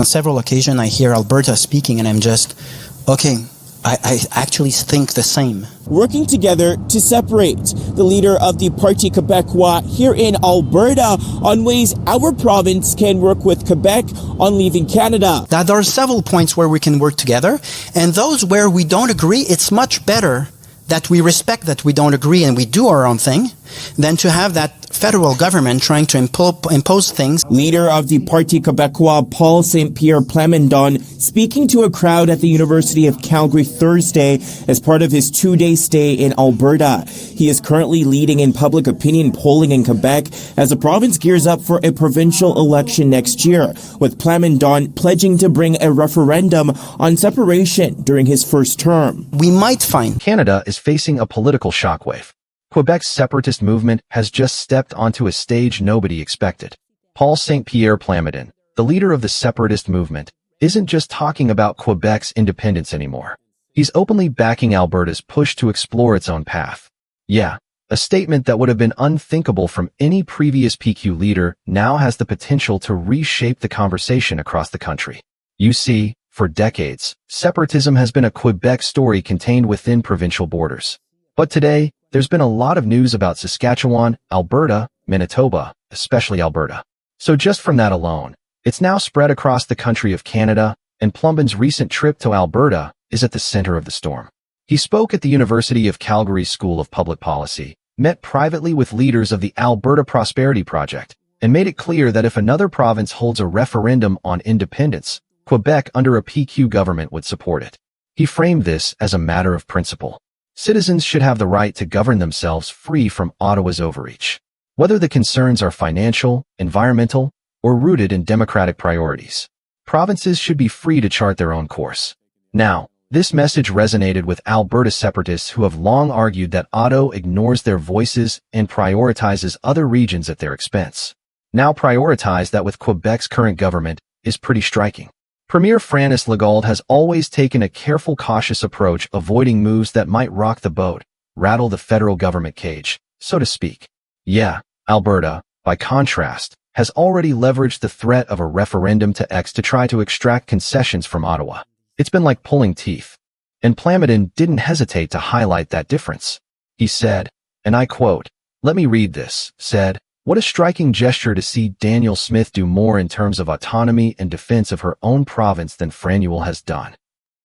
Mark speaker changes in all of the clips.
Speaker 1: On several occasions, I hear Alberta speaking, and I'm just, okay, I actually think the same.
Speaker 2: Working together to separate. The leader of the Parti Québécois here in Alberta on ways our province can work with Quebec on leaving Canada.
Speaker 1: That there are several points where we can work together, and those where we don't agree, it's much better that we respect that we don't agree and we do our own thing than to have that federal government trying to impose things.
Speaker 2: Leader of the Parti Québécois, Paul St. Pierre Plamondon, speaking to a crowd at the University of Calgary Thursday as part of his 2-day stay in Alberta. He is currently leading in public opinion polling in Quebec as the province gears up for a provincial election next year, with Plamondon pledging to bring a referendum on separation during his first term.
Speaker 1: We might find
Speaker 3: Canada is facing a political shockwave. Quebec's separatist movement has just stepped onto a stage nobody expected. Paul St. Pierre Plamondon, the leader of the separatist movement, isn't just talking about Quebec's independence anymore. He's openly backing Alberta's push to explore its own path. Yeah, a statement that would have been unthinkable from any previous PQ leader now has the potential to reshape the conversation across the country. You see, for decades, separatism has been a Quebec story contained within provincial borders. But today, there's been a lot of news about Saskatchewan, Alberta, Manitoba, especially Alberta. So just from that alone, it's now spread across the country of Canada, and Plamondon's recent trip to Alberta is at the center of the storm. He spoke at the University of Calgary School of Public Policy, met privately with leaders of the Alberta Prosperity Project, and made it clear that if another province holds a referendum on independence, Quebec under a PQ government would support it. He framed this as a matter of principle. Citizens should have the right to govern themselves free from Ottawa's overreach. Whether the concerns are financial, environmental, or rooted in democratic priorities, provinces should be free to chart their own course. Now, this message resonated with Alberta separatists who have long argued that Ottawa ignores their voices and prioritizes other regions at their expense. Now prioritize that with Quebec's current government is pretty striking. Premier Francis Legault has always taken a careful, cautious approach, avoiding moves that might rock the boat, rattle the federal government cage, so to speak. Yeah, Alberta, by contrast, has already leveraged the threat of a referendum to try to extract concessions from Ottawa. It's been like pulling teeth. And Plamondon didn't hesitate to highlight that difference. He said, and I quote, "Let me read this," said, "What a striking gesture to see Danielle Smith do more in terms of autonomy and defense of her own province than Franuel has done."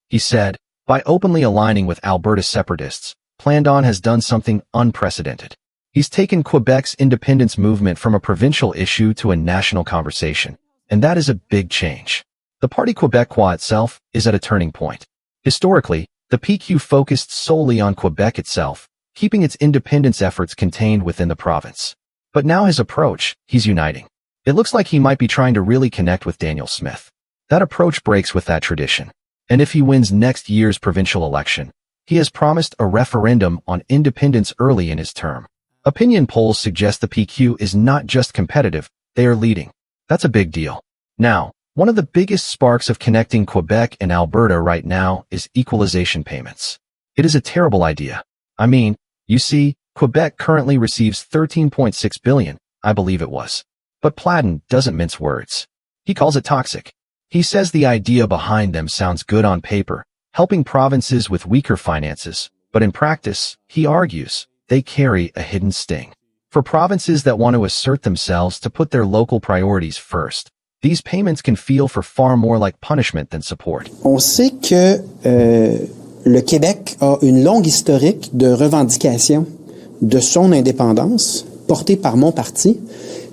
Speaker 3: He said, by openly aligning with Alberta separatists, Plamondon has done something unprecedented. He's taken Quebec's independence movement from a provincial issue to a national conversation, and that is a big change. The Parti Québécois itself is at a turning point. Historically, the PQ focused solely on Quebec itself, keeping its independence efforts contained within the province. But now his approach, he's uniting. It looks like he might be trying to really connect with Danielle Smith. That approach breaks with that tradition. And if he wins next year's provincial election, he has promised a referendum on independence early in his term. Opinion polls suggest the PQ is not just competitive, they are leading. That's a big deal. Now, one of the biggest sparks of connecting Quebec and Alberta right now is equalization payments. It is a terrible idea. I mean, you see, Quebec currently receives $13.6 billion, I believe it was. But Plamondon doesn't mince words. He calls it toxic. He says the idea behind them sounds good on paper, helping provinces with weaker finances, but in practice, he argues, they carry a hidden sting. For provinces that want to assert themselves to put their local priorities first, these payments can feel for far more like punishment than support.
Speaker 1: On sait que le Québec a une longue historique de revendication de son indépendance, portée par mon parti,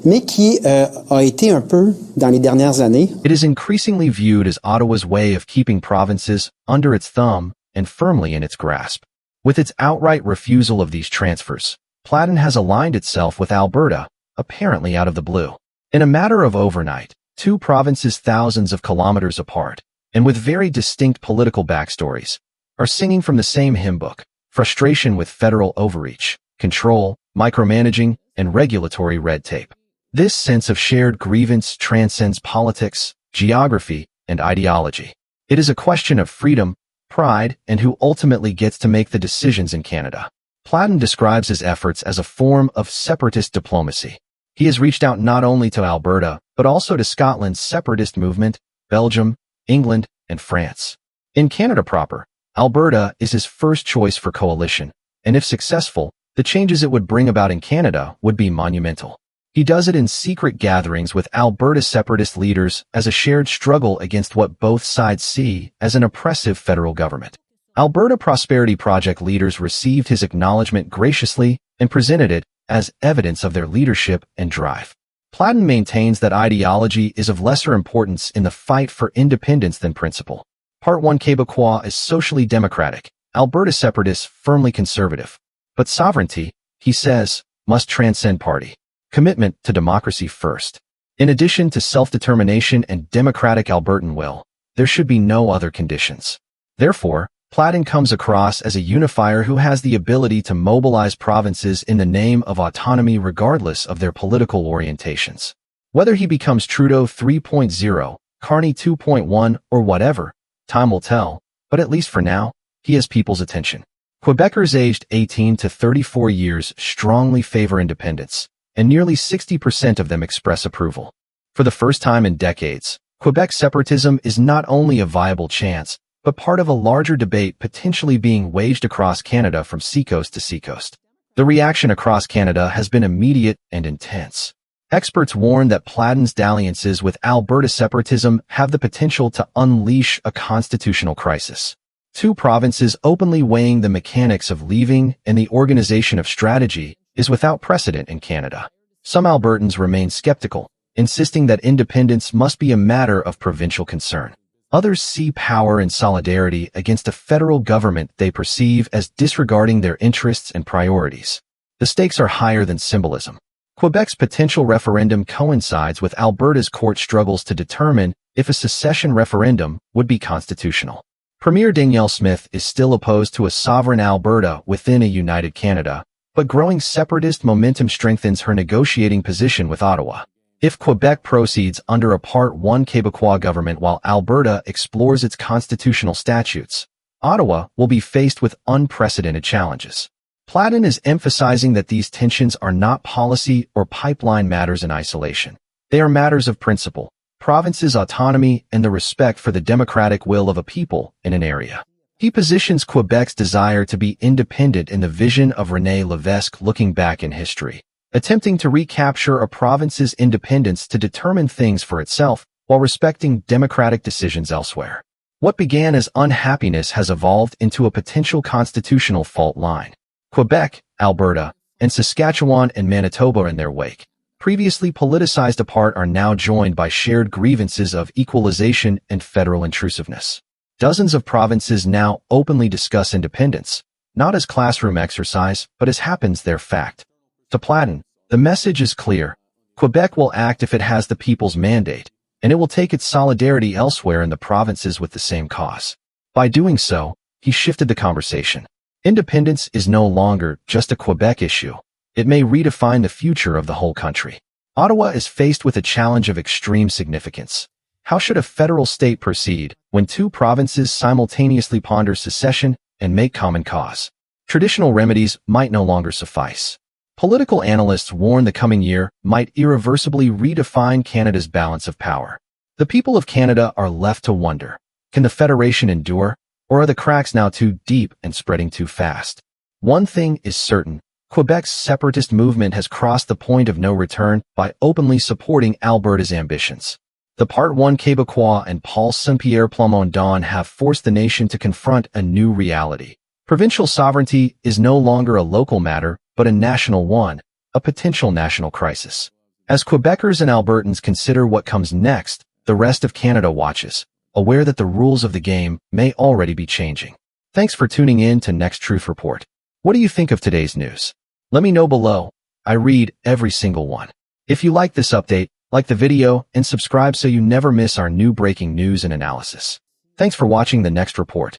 Speaker 1: mais qui a été un peu, dans les dernières années.
Speaker 3: It is increasingly viewed as Ottawa's way of keeping provinces under its thumb and firmly in its grasp. With its outright refusal of these transfers, Plamondon has aligned itself with Alberta, apparently out of the blue. In a matter of overnight, two provinces thousands of kilometers apart, and with very distinct political backstories, are singing from the same hymn book: frustration with federal overreach, control, micromanaging, and regulatory red tape. This sense of shared grievance transcends politics, geography, and ideology. It is a question of freedom, pride, and who ultimately gets to make the decisions in Canada. Plamondon describes his efforts as a form of separatist diplomacy. He has reached out not only to Alberta, but also to Scotland's separatist movement, Belgium, England, and France. In Canada proper, Alberta is his first choice for coalition, and if successful, the changes it would bring about in Canada would be monumental. He does it in secret gatherings with Alberta separatist leaders as a shared struggle against what both sides see as an oppressive federal government. Alberta Prosperity Project leaders received his acknowledgement graciously and presented it as evidence of their leadership and drive. Platten maintains that ideology is of lesser importance in the fight for independence than principle. Part 1 Québécois is socially democratic, Alberta separatists firmly conservative. But sovereignty, he says, must transcend party. Commitment to democracy first. In addition to self-determination and democratic Albertan will, there should be no other conditions. Therefore, Platten comes across as a unifier who has the ability to mobilize provinces in the name of autonomy regardless of their political orientations. Whether he becomes Trudeau 3.0, Carney 2.1, or whatever, time will tell, but at least for now, he has people's attention. Quebecers aged 18 to 34 years strongly favor independence, and nearly 60% of them express approval. For the first time in decades, Quebec separatism is not only a viable chance, but part of a larger debate potentially being waged across Canada from seacoast to seacoast. The reaction across Canada has been immediate and intense. Experts warn that Platten's dalliances with Alberta separatism have the potential to unleash a constitutional crisis. Two provinces openly weighing the mechanics of leaving and the organization of strategy is without precedent in Canada. Some Albertans remain skeptical, insisting that independence must be a matter of provincial concern. Others see power and solidarity against a federal government they perceive as disregarding their interests and priorities. The stakes are higher than symbolism. Quebec's potential referendum coincides with Alberta's court struggles to determine if a secession referendum would be constitutional. Premier Danielle Smith is still opposed to a sovereign Alberta within a united Canada, but growing separatist momentum strengthens her negotiating position with Ottawa. If Quebec proceeds under a Part 1 Québécois government while Alberta explores its constitutional statutes, Ottawa will be faced with unprecedented challenges. Platten is emphasizing that these tensions are not policy or pipeline matters in isolation. They are matters of principle, provinces' autonomy, and the respect for the democratic will of a people in an area. He positions Quebec's desire to be independent in the vision of René Lévesque looking back in history, attempting to recapture a province's independence to determine things for itself while respecting democratic decisions elsewhere. What began as unhappiness has evolved into a potential constitutional fault line. Quebec, Alberta, and Saskatchewan and Manitoba in their wake, previously politicized apart, are now joined by shared grievances of equalization and federal intrusiveness. Dozens of provinces now openly discuss independence, not as classroom exercise, but as happens their fact. To Platten, the message is clear. Quebec will act if it has the people's mandate, and it will take its solidarity elsewhere in the provinces with the same cause. By doing so, he shifted the conversation. Independence is no longer just a Quebec issue. It may redefine the future of the whole country. Ottawa is faced with a challenge of extreme significance. How should a federal state proceed when two provinces simultaneously ponder secession and make common cause? Traditional remedies might no longer suffice. Political analysts warn the coming year might irreversibly redefine Canada's balance of power. The people of Canada are left to wonder, can the Federation endure, or are the cracks now too deep and spreading too fast? One thing is certain, Quebec's separatist movement has crossed the point of no return by openly supporting Alberta's ambitions. The Part 1 Québécois and Paul Saint-Pierre Plamondon have forced the nation to confront a new reality. Provincial sovereignty is no longer a local matter, but a national one, a potential national crisis. As Quebecers and Albertans consider what comes next, the rest of Canada watches, aware that the rules of the game may already be changing. Thanks for tuning in to Next Truth Report. What do you think of today's news? Let me know below. I read every single one. If you like this update, like the video and subscribe so you never miss our new breaking news and analysis. Thanks for watching the Next Report.